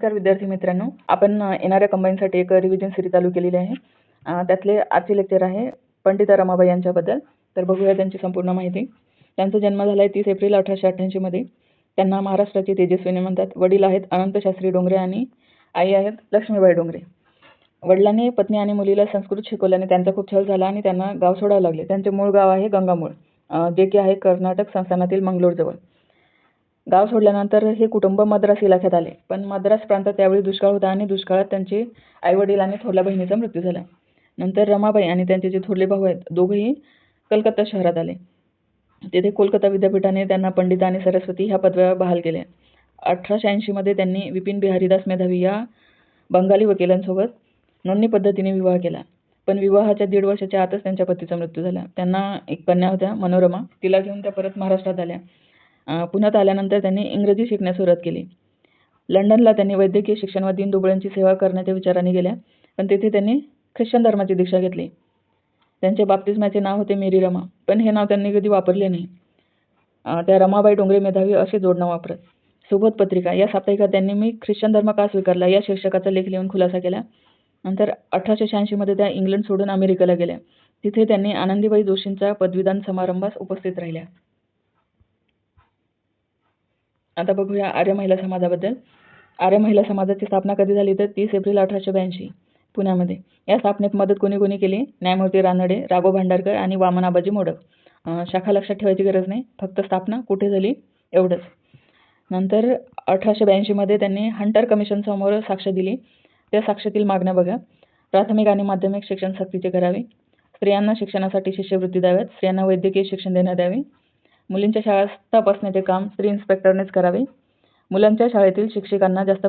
नमस्कार विद्यार्थी मित्रांनो, आपण येणाऱ्या कंबाईनसाठी एक रिव्हिजन सिरीज चालू केलेली आहे। त्यातले आजचे लेक्चर आहे पंडिता रमाबाई यांच्याबद्दल। तर बघूया त्यांची संपूर्ण माहिती। त्यांचा जन्म झाला आहे 30 एप्रिल 1888 मध्ये। त्यांना महाराष्ट्राची तेजस्विनी म्हणतात। वडील आहेत अनंत शास्त्री डोंगरे आणि आई आहेत लक्ष्मीबाई डोंगरे। वडिलांनी पत्नी आणि मुलीला संस्कृत शिकवल्याने त्यांचा खूप छळ झाला आणि त्यांना गाव सोडावे लागले। त्यांचे मूळ गाव आहे गंगामूळ, जे की आहे कर्नाटक संस्थानातील मंगलोर जवळ। गाव सोडल्यानंतर हे कुटुंब मद्रास इलाख्यात आले, पण मद्रास प्रांतात त्यावेळी दुष्काळ होता आणि दुष्काळात त्यांचे आई वडील आणि थोरल्या बहिणीचा मृत्यू झाला। नंतर रमाबाई आणि त्यांचे जे थोरले भाऊ आहेत दोघेही कलकत्ता शहरात आले। तेथे कोलकाता विद्यापीठाने त्यांना पंडिता आणि सरस्वती ह्या पदव्या बहाल केल्या। 1880 मध्ये त्यांनी विपिन बिहारीदास मेधावी या बंगाली वकिलांसोबत नोंदणी पद्धतीने विवाह केला, पण विवाहाच्या 1.5 वर्षाच्या आतच त्यांच्या पतीचा मृत्यू झाला। त्यांना एक कन्या होत्या मनोरमा, तिला घेऊन त्या परत महाराष्ट्रात आल्या। पुण्यात आल्यानंतर त्यांनी इंग्रजी शिकण्यास सुरुवात केली। लंडनला त्यांनी वैद्यकीय शिक्षण व दीनदुबळ्यांची सेवा करण्याच्या विचाराने गेल्या, पण तेथे त्यांनी ख्रिश्चन धर्माची दीक्षा घेतली। त्यांचे बाप्तिस्माचे नाव होते मेरी रमा, पण हे नाव त्यांनी कधी वापरले नाही। त्या रमाबाई डोंगरे मेधावी असे जोडनाव वापरत। सुबोध पत्रिका या साप्ताहिकात त्यांनी मी ख्रिश्चन धर्म का स्वीकारला या शीर्षकाचा लेख लिहून खुलासा केला। नंतर 1886 मध्ये त्या इंग्लंड सोडून अमेरिकेला गेल्या। तिथे त्यांनी आनंदीबाई जोशींचा पदवीदान समारंभास उपस्थित राहिल्या। आता बघूया आर्य महिला समाजाबद्दल। आर्य महिला समाजाची स्थापना कधी झाली तर 30 एप्रिल 1882 पुण्यामध्ये। या स्थापनेत मदत कोणी केली? न्यायमूर्ती रानडे, राघव भांडारकर आणि वामन आबाजी मोडक। शाखा लक्षात ठेवायची गरज नाही, फक्त स्थापना कुठे झाली एवढंच। नंतर 1882 मध्ये त्यांनी हंटर कमिशन समोर साक्ष दिली। त्या साक्षेतील मागण्या बघा। प्राथमिक आणि माध्यमिक शिक्षण सक्तीचे करावे, स्त्रियांना शिक्षणासाठी शिष्यवृत्ती द्याव्यात, स्त्रियांना वैद्यकीय शिक्षण देण्यात यावे, मुलींच्या शाळा तपासण्याचे काम स्त्री इन्स्पेक्टरनेच करावे, मुलींच्या शाळेतील शिक्षकांना जास्त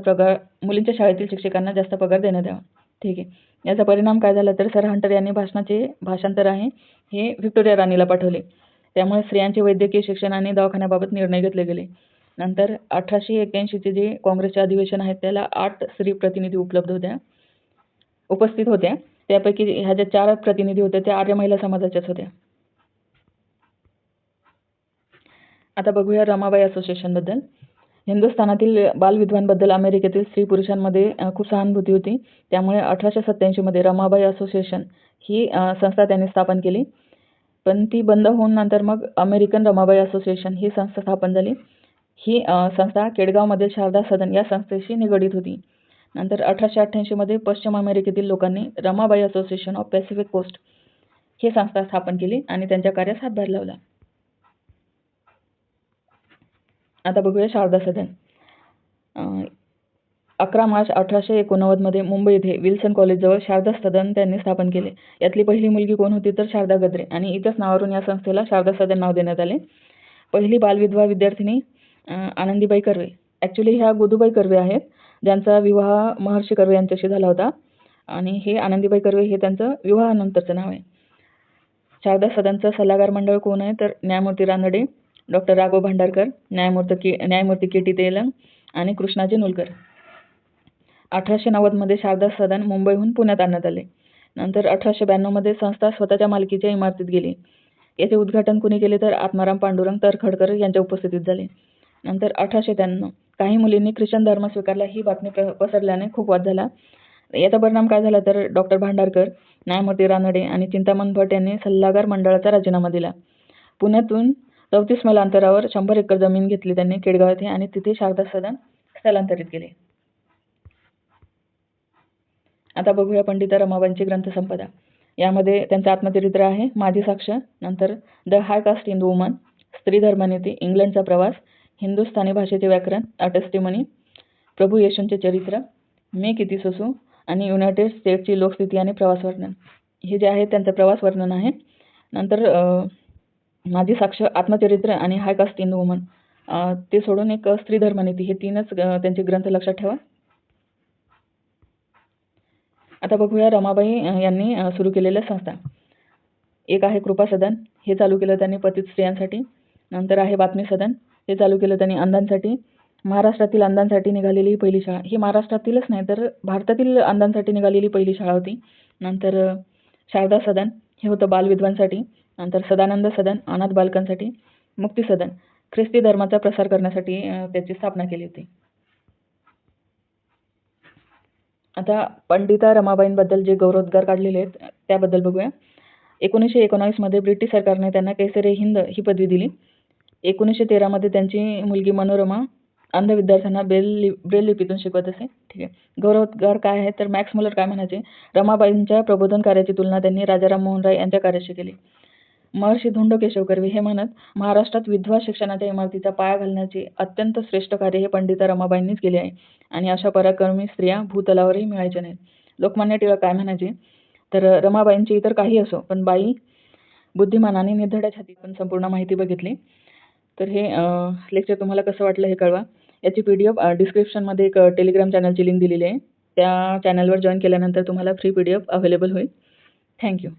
पगार देण्यात यावा। ठीक आहे, याचा परिणाम काय झाला तर सर हंटर यांनी भाषणाचे भाषांतर आहे हे व्हिक्टोरिया राणीला पाठवले। त्यामुळे स्त्रियांचे वैद्यकीय शिक्षण आणि दवाखान्याबाबत निर्णय घेतले गेले। नंतर 1881 चे जे काँग्रेसचे अधिवेशन आहे त्याला 8 स्त्री प्रतिनिधी उपस्थित होत्या। त्यापैकी ह्या ज्या 4 प्रतिनिधी होत्या त्या आर्य महिला समाजाच्याच होत्या। आता बघूया रमाबाई असोसिएशन बद्दल। हिंदुस्थानातील बालविधवांबद्दल अमेरिकेतील स्त्री पुरुषांमध्ये खूप सहानुभूती होती, त्यामुळे 1887 मध्ये रमाबाई असोसिएशन ही संस्था त्यांनी स्थापन केली, पण ती बंद होऊन नंतर मग अमेरिकन रमाबाई असोसिएशन ही संस्था स्थापन झाली। ही संस्था केडगावमधील शारदा सदन या संस्थेशी निगडीत होती। नंतर 1888 मध्ये पश्चिम अमेरिकेतील लोकांनी Ramabai Association of Pacific Coast ही संस्था स्थापन केली आणि त्यांच्या कार्यास हातभार लावला। आता बघूया शारदा सदन। 11 मार्च 1889 मध्ये मुंबई येथे विल्सन कॉलेजजवळ शारदा सदन त्यांनी स्थापन केले। यातली पहिली मुलगी कोण होती तर शारदा गद्रे, आणि इथंच नावावरून या संस्थेला शारदा सदन नाव देण्यात आले। पहिली बालविधवा विद्यार्थिनी आनंदीबाई कर्वे। ॲक्च्युली ह्या गोदूबाई कर्वे आहेत, ज्यांचा विवाह महर्षी कर्वे यांच्याशी झाला होता, आणि हे आनंदीबाई कर्वे हे त्यांचं विवाहानंतरचं नाव आहे। शारदा सदनचं सल्लागार मंडळ कोण आहे तर न्यायमूर्ती रानडे, डॉक्टर राघव भांडारकर, न्यायमूर्ती के.टी. तेलंग आणि कृष्णाजी नुलकर। 1890 मध्ये शारदा सदन मुंबईहून पुण्यात आणण्यात आले। नंतर 1892 मध्ये संस्था स्वतःच्या मालकीच्या इमारतीत गेली। याचे उद्घाटन कुणी केले तर आत्माराम पांडुरंग तरखडकर यांच्या उपस्थितीत झाले। नंतर 1893 काही मुलींनी ख्रिश्चन धर्म स्वीकारला ही बातमी पसरल्याने खूप वाद झाला। याचा परिणाम काय झाला तर डॉक्टर भांडारकर, न्यायमूर्ती रानडे आणि चिंतामण भट यांनी सल्लागार मंडळाचा राजीनामा दिला। पुण्यातून 34 मैल अंतरावर 100 एकर जमीन घेतली त्यांनी केडगाव येथे, आणि तिथे शारदा सदन स्थलांतरित केले। आता बघूया पंडिता रमाबाईंची ग्रंथसंपदा। यामध्ये त्यांचं आत्मचरित्र आहे, माझी साक्ष, नंतर the high caste in woman, स्त्री धर्मनीती, इंग्लंडचा प्रवास, हिंदुस्थानी भाषेचे व्याकरण, अ टेस्टिमनी, प्रभू येशूंचे चरित्र, मी किती सोसू, आणि युनायटेड स्टेट्सची लोकस्थिती आणि प्रवास वर्णन, हे जे आहे त्यांचं प्रवास वर्णन आहे। नंतर माझी साक्ष, आत्मचरित्र आणि हाय कास्ट इन वुमन ते सोडून एक स्त्री धर्मनीती, हे 3च त्यांचे ग्रंथ लक्षात ठेवा। आता बघूया रमाबाई यांनी सुरू केलेल्या संस्था। एक आहे कृपा सदन, हे चालू केलं त्यांनी पतित स्त्रियांसाठी। नंतर आहे बातमी सदन, हे चालू केलं त्यांनी अंधांसाठी। महाराष्ट्रातील अंधांसाठी निघालेली ही पहिली शाळा, ही महाराष्ट्रातीलच नाही तर भारतातील अंधांसाठी निघालेली पहिली शाळा होती। नंतर शारदा सदन हे होतं बालविधवांसाठी। नंतर सदानंद सदन अनाथ बालकांसाठी। मुक्ती सदन ख्रिस्ती धर्माचा प्रसार करण्यासाठी त्याची स्थापना केली होती। आता पंडिता रमाबाईंबद्दल जे गौरवोद्गार काढलेले आहेत त्याबद्दल बघूया. 1919 मध्ये ब्रिटिश सरकारने त्यांना कैसर-ए-हिंद ही पदवी दिली. 1913 मध्ये त्यांची मुलगी मनोरमा अंध विद्यार्थ्यांना ब्रेल लिपीतून शिकवत असे. ठीक आहे. गौरवोद्गार काय आहे तर मॅक्स मुलर काय म्हणायचे, रमाबाईंच्या प्रबोधन कार्याची तुलना त्यांनी राजाराम मोहन राय यांच्या कार्याशी केली. महर्षी धोंडो केशव कर्वे हे म्हणत, महाराष्ट्रात विधवा शिक्षणाच्या इमारतीचा पाया घालण्याचे अत्यंत श्रेष्ठ कार्य हे पंडिता रमाबाईंनीच केले आहे आणि अशा पराक्रमी स्त्रिया भूतलावरही मिळायच्या नाहीत. लोकमान्य टिळक काय म्हणायचे तर रमाबाईंची इतर काही असो पण बाई बुद्धिमान आणि निर्धड्या छाती. पण संपूर्ण माहिती बघितली. तर हे लेक्चर तुम्हाला कसं वाटलं हे कळवा. याची PDF डिस्क्रिप्शनमध्ये एक टेलिग्राम चॅनलची लिंक दिलेली आहे. त्या चॅनलवर जॉईन केल्यानंतर तुम्हाला फ्री PDF अवेलेबल होईल. थँक्यू.